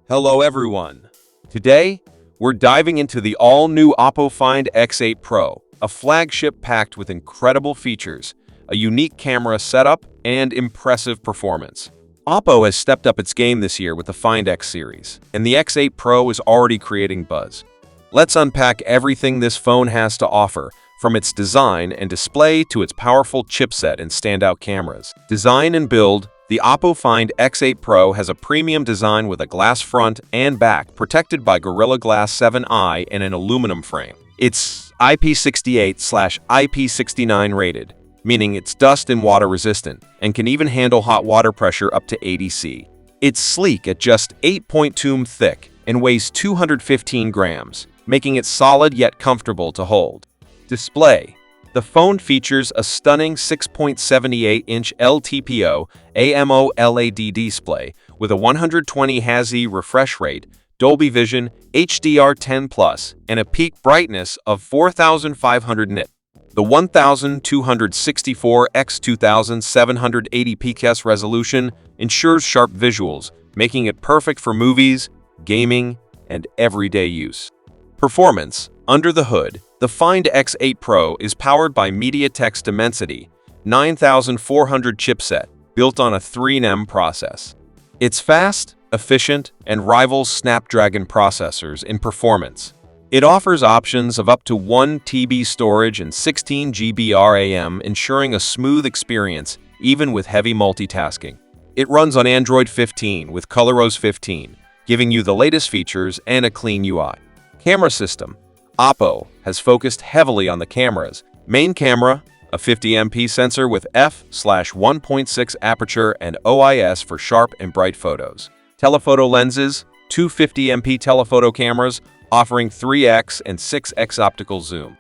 Hello everyone. Today, we're diving into the all-new Oppo Find X8 Pro, a flagship packed with incredible features, a unique camera setup, and impressive performance. Oppo has stepped up its game this year with the Find X series, and the X8 Pro is already creating buzz. Let's unpack everything this phone has to offer, from its design and display to its powerful chipset and standout cameras. Design and build. The Oppo Find X8 Pro has a premium design with a glass front and back protected by Gorilla Glass 7i and an aluminum frame. It's IP68/IP69 rated, meaning it's dust and water resistant, and can even handle hot water pressure up to 80 C. It's sleek at just 8.2 mm thick and weighs 215 grams, making it solid yet comfortable to hold. Display. The phone features a stunning 6.78-inch LTPO AMOLED display with a 120 Hz refresh rate, Dolby Vision, HDR10+, and a peak brightness of 4500 nit. The 1264 x 2780 px resolution ensures sharp visuals, making it perfect for movies, gaming, and everyday use. Performance. Under the hood, the Find X8 Pro is powered by MediaTek's Dimensity 9400 chipset, built on a 3nm process. It's fast, efficient, and rivals Snapdragon processors in performance. It offers options of up to 1 TB storage and 16 GB RAM, ensuring a smooth experience even with heavy multitasking. It runs on Android 15 with ColorOS 15, giving you the latest features and a clean UI. Camera system. Oppo has focused heavily on the cameras. Main camera, a 50MP sensor with f/1.6 aperture and OIS for sharp and bright photos. Telephoto lenses, two 50MP telephoto cameras offering 3x and 6x optical zoom.